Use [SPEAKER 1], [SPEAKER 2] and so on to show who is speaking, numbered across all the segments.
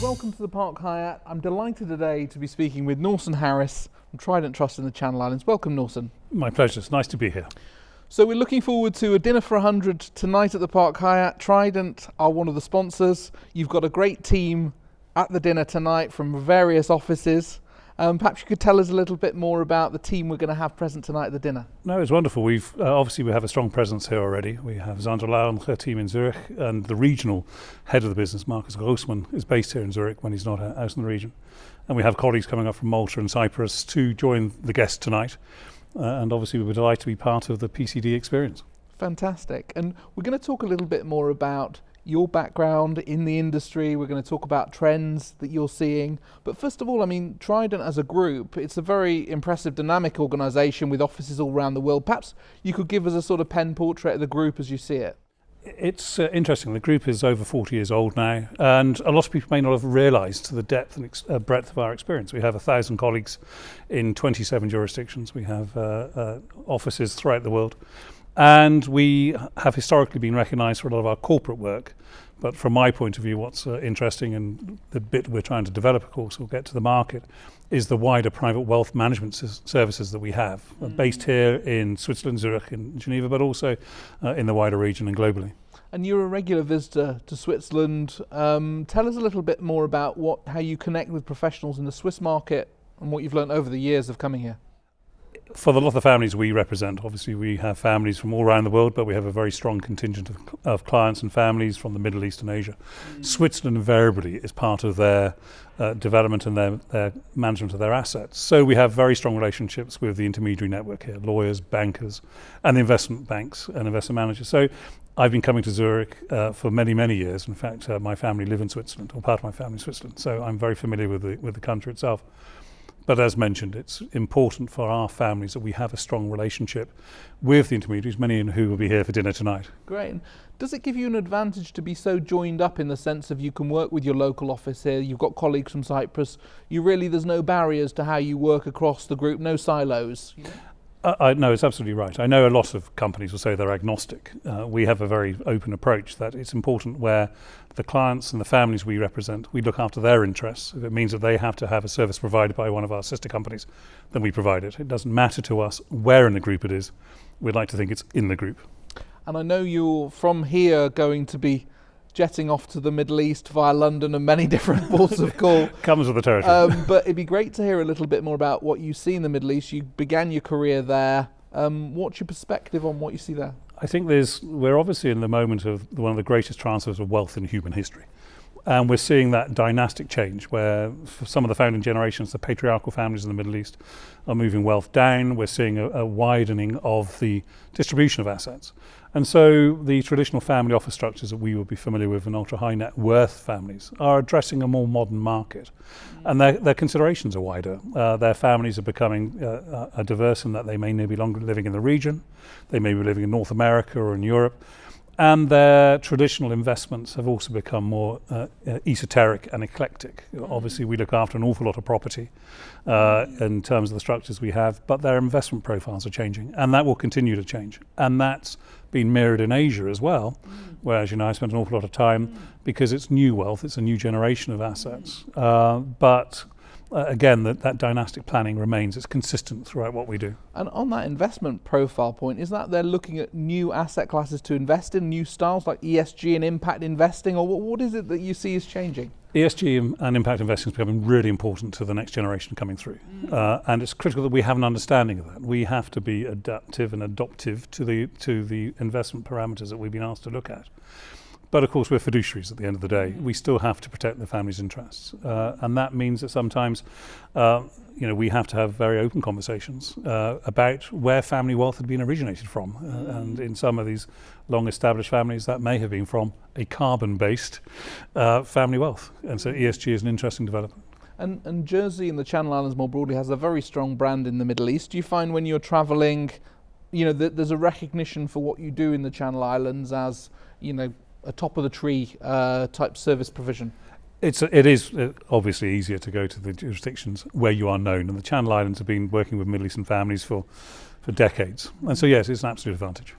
[SPEAKER 1] welcome to the Park Hyatt. I'm delighted today to be speaking with Norson Harris from Trident Trust in the Channel Islands. Welcome, Norson.
[SPEAKER 2] My pleasure. It's nice to be here.
[SPEAKER 1] So we're looking forward to a dinner for 100 tonight at the Park Hyatt. Trident are one of the sponsors. You've got a great team at the dinner tonight from various offices. Perhaps you could tell us a little bit more about the team we're going to have present tonight at the dinner.
[SPEAKER 2] No, it's wonderful. We've obviously we have a strong presence here already. We have Sandra Lau and her team in Zurich, and the regional head of the business, Marcus Grossman, is based here in Zurich when he's not out in the region. And we have colleagues coming up from Malta and Cyprus to join the guests tonight. And obviously we were delighted to be part of the PCD experience.
[SPEAKER 1] Fantastic. And we're going to talk a little bit more about your background in the industry. We're going to talk about trends that you're seeing. But first of all, I mean, Trident as a group, it's a very impressive, dynamic organisation with offices all around the world. Perhaps you could give us a sort of pen portrait of the group as you see it.
[SPEAKER 2] It's interesting. The group is over 40 years old now, and a lot of people may not have realised the depth and breadth of our experience. We have 1,000 colleagues in 27 jurisdictions. We have offices throughout the world. And we have historically been recognised for a lot of our corporate work. But from my point of view, what's interesting, and the bit we're trying to develop, of course, we'll get to the market, is the wider private wealth management services that we have, based here in Switzerland, Zurich, in Geneva, but also in the wider region and globally.
[SPEAKER 1] And you're a regular visitor to Switzerland. Tell us a little bit more about how you connect with professionals in the Swiss market and what you've learned over the years of coming here.
[SPEAKER 2] For a lot of the families we represent, obviously we have families from all around the world, but we have a very strong contingent of clients and families from the Middle East and Asia. Switzerland invariably is part of their development and their management of their assets. So we have very strong relationships with the intermediary network here, lawyers, bankers, and the investment banks and investment managers. So I've been coming to Zurich for many, many years. In fact, my family live in Switzerland, or part of my family in Switzerland. So I'm very familiar with the country itself. But as mentioned, it's important for our families that we have a strong relationship with the intermediaries, many of who will be here for dinner tonight.
[SPEAKER 1] Great. And does it give you an advantage to be so joined up in the sense of you can work with your local office here, you've got colleagues from Cyprus, there's no barriers to how you work across the group, no silos?
[SPEAKER 2] No, it's absolutely right. I know a lot of companies will say they're agnostic. We have a very open approach that it's important where the clients and the families we represent, we look after their interests. If it means that they have to have a service provided by one of our sister companies, then we provide it. It doesn't matter to us where in the group it is. We'd like to think it's in the group.
[SPEAKER 1] And I know you're from here going to be jetting off to the Middle East via London and many different ports of call.
[SPEAKER 2] Comes with the territory.
[SPEAKER 1] But it'd be great to hear a little bit more about what you see in the Middle East. You began your career there. What's your perspective on what you see there?
[SPEAKER 2] I think we're obviously in the moment of one of the greatest transfers of wealth in human history. And we're seeing that dynastic change where for some of the founding generations, the patriarchal families in the Middle East are moving wealth down. We're seeing a widening of the distribution of assets. And so the traditional family office structures that we will be familiar with in ultra high net worth families are addressing a more modern market. And their considerations are wider. Their families are becoming diverse in that they may be longer living in the region. They may be living in North America or in Europe. And their traditional investments have also become more esoteric and eclectic. Obviously, we look after an awful lot of property in terms of the structures we have, but their investment profiles are changing, and that will continue to change. And that's been mirrored in Asia as well, where, as you know, I spent an awful lot of time because it's new wealth, it's a new generation of assets. Again, that dynastic planning remains. It's consistent throughout what we do.
[SPEAKER 1] And on that investment profile point, is that they're looking at new asset classes to invest in, new styles like ESG and impact investing, or what is it that you see is changing?
[SPEAKER 2] ESG and impact investing is becoming really important to the next generation coming through. And it's critical that we have an understanding of that. We have to be adaptive and adoptive to the investment parameters that we've been asked to look at. But of course, we're fiduciaries at the end of the day. We still have to protect the family's interests. And that means that sometimes we have to have very open conversations about where family wealth had been originated from. And in some of these long-established families, that may have been from a carbon-based family wealth. And so ESG is an interesting development.
[SPEAKER 1] And Jersey and the Channel Islands more broadly has a very strong brand in the Middle East. Do you find when you're travelling, there's a recognition for what you do in the Channel Islands as, a top of the tree type service provision?
[SPEAKER 2] It is obviously easier to go to the jurisdictions where you are known, and the Channel Islands have been working with Middle Eastern families for for decades. And so yes, it's an absolute advantage.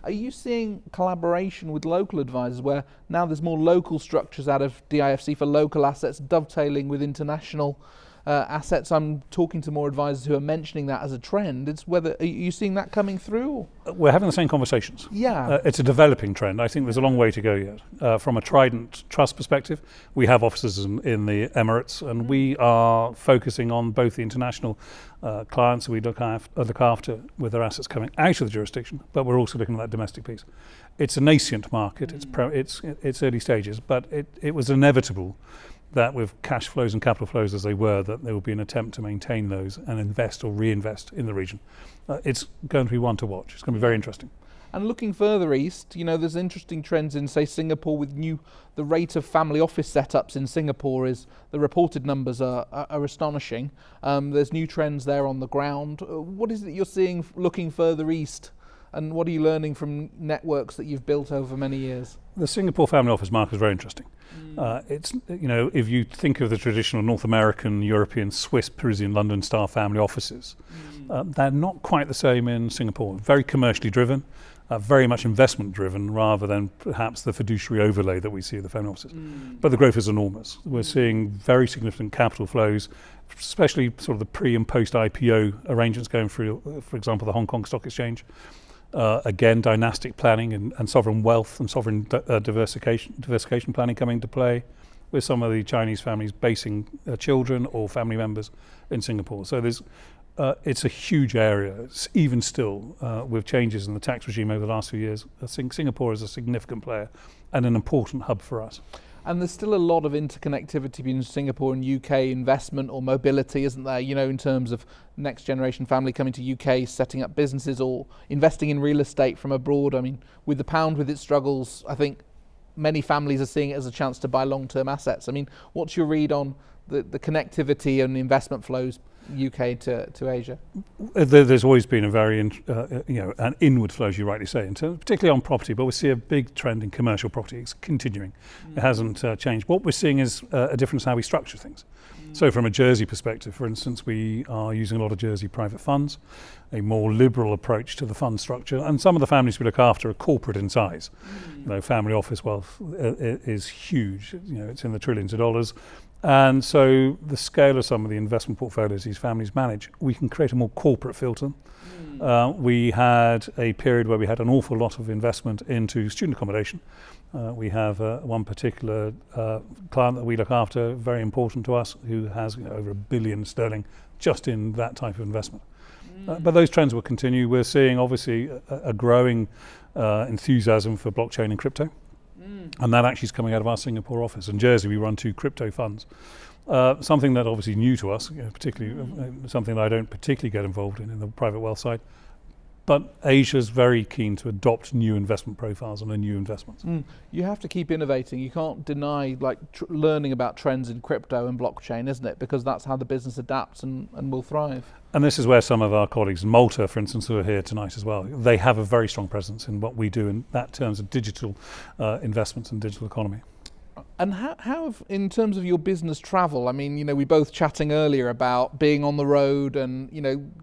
[SPEAKER 1] Are you seeing collaboration with local advisors where now there's more local structures out of DIFC for local assets dovetailing with international assets? I'm talking to more advisors who are mentioning that as a trend. Are you seeing that coming through?
[SPEAKER 2] We're having the same conversations.
[SPEAKER 1] Yeah.
[SPEAKER 2] It's a developing trend. I think there's a long way to go yet. From a Trident Trust perspective, we have offices in the Emirates, and we are focusing on both the international clients we look after with their assets coming out of the jurisdiction, but we're also looking at that domestic piece. It's a nascent market. It's early stages, but it was inevitable that with cash flows and capital flows as they were, that there will be an attempt to maintain those and invest or reinvest in the region. It's going to be one to watch. It's going to be very interesting.
[SPEAKER 1] And looking further east, there's interesting trends in, say, Singapore with the rate of family office setups in Singapore the reported numbers are astonishing. There's new trends there on the ground. What is it you're seeing looking further east? And what are you learning from networks that you've built over many years?
[SPEAKER 2] The Singapore family office market is very interesting. It's if you think of the traditional North American, European, Swiss, Parisian, London style family offices, they're not quite the same in Singapore. Very commercially driven, very much investment driven, rather than perhaps the fiduciary overlay that we see at the family offices. But the growth is enormous. We're seeing very significant capital flows, especially sort of the pre and post IPO arrangements going through, for example, the Hong Kong Stock Exchange. Again, dynastic planning and sovereign wealth and sovereign diversification planning coming into play, with some of the Chinese families basing children or family members in Singapore. So it's a huge area. Even still, with changes in the tax regime over the last few years, I think Singapore is a significant player and an important hub for us.
[SPEAKER 1] And there's still a lot of interconnectivity between Singapore and UK investment or mobility, isn't there? In terms of next generation family coming to UK, setting up businesses or investing in real estate from abroad. I mean, with the pound, with its struggles, I think many families are seeing it as a chance to buy long-term assets. I mean, what's your read on the connectivity and investment flows UK to Asia?
[SPEAKER 2] There's always been a very an inward flow, as you rightly say, particularly on property, but we see a big trend in commercial property. It's continuing. It hasn't changed. What we're seeing is a difference in how we structure things. So from a Jersey perspective, for instance, we are using a lot of Jersey private funds, a more liberal approach to the fund structure, and some of the families we look after are corporate in size. Family office wealth is huge. It's in the trillions of dollars. And so the scale of some of the investment portfolios these families manage, we can create a more corporate feel to them. We had a period where we had an awful lot of investment into student accommodation. We have one particular client that we look after, very important to us, who has over £1 billion sterling just in that type of investment. But those trends will continue. We're seeing obviously a growing enthusiasm for blockchain and crypto. And that actually is coming out of our Singapore office. In Jersey, we run 2 crypto funds. Something that obviously new to us, particularly something that I don't particularly get involved in the private wealth side. But Asia's very keen to adopt new investment profiles and new investments.
[SPEAKER 1] You have to keep innovating. You can't deny learning about trends in crypto and blockchain, isn't it? Because that's how the business adapts and will thrive.
[SPEAKER 2] And this is where some of our colleagues in Malta, for instance, who are here tonight as well, they have a very strong presence in what we do in that terms of digital investments and digital economy.
[SPEAKER 1] And how in terms of your business travel, I mean, we both chatting earlier about being on the road and,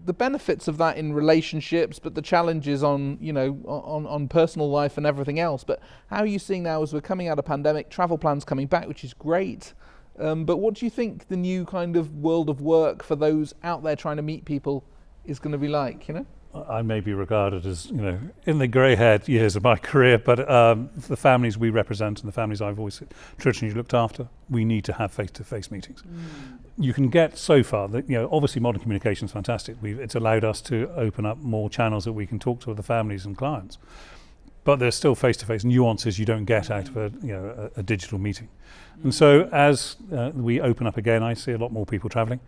[SPEAKER 1] the benefits of that in relationships, but the challenges on, on personal life and everything else. But how are you seeing now as we're coming out of pandemic, travel plans coming back, which is great. But what do you think the new kind of world of work for those out there trying to meet people is going to be like,
[SPEAKER 2] I may be regarded as, in the grey-haired years of my career, but the families we represent and the families I've always traditionally looked after, we need to have face-to-face meetings. You can get so far that, obviously modern communication is fantastic. It's allowed us to open up more channels that we can talk to the families and clients. But there's still face-to-face nuances you don't get out of a digital meeting. And so as we open up again, I see a lot more people travelling.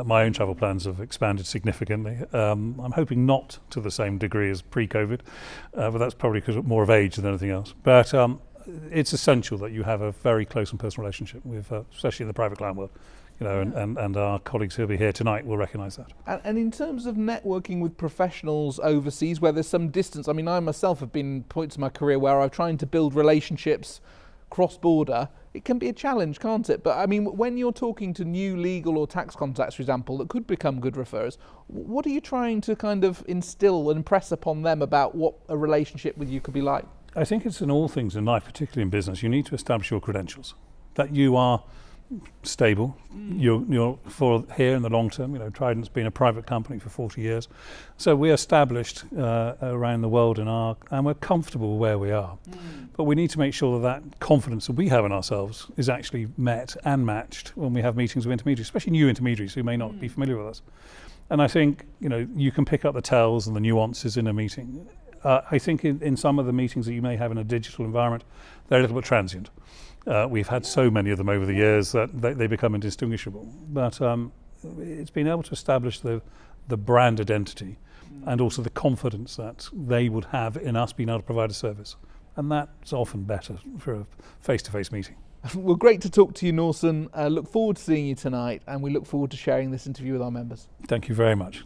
[SPEAKER 2] My own travel plans have expanded significantly. I'm hoping not to the same degree as pre-COVID, but that's probably because of more of age than anything else. But it's essential that you have a very close and personal relationship with, especially in the private client world. And our colleagues who'll be here tonight will recognise that.
[SPEAKER 1] And in terms of networking with professionals overseas, where there's some distance, I mean, I myself have been points in my career where I'm trying to build relationships cross-border. it can be a challenge, can't it? But I mean, when you're talking to new legal or tax contacts, for example, that could become good referrers, what are you trying to kind of instill and impress upon them about what a relationship with you could be like?
[SPEAKER 2] I think it's in all things in life, particularly in business, you need to establish your credentials, that you are stable, you're for here in the long term. Trident's been a private company for 40 years, so we're established around the world and we're comfortable where we are. But we need to make sure that confidence that we have in ourselves is actually met and matched when we have meetings with intermediaries, especially new intermediaries who may not be familiar with us. And I think you can pick up the tells and the nuances in a meeting. I think in some of the meetings that you may have in a digital environment, they're a little bit transient. We've had so many of them over the years that they become indistinguishable. But it's been able to establish the brand identity and also the confidence that they would have in us being able to provide a service. And that's often better for a face-to-face meeting.
[SPEAKER 1] Well, great to talk to you, Norson. Look forward to seeing you tonight, and we look forward to sharing this interview with our members.
[SPEAKER 2] Thank you very much.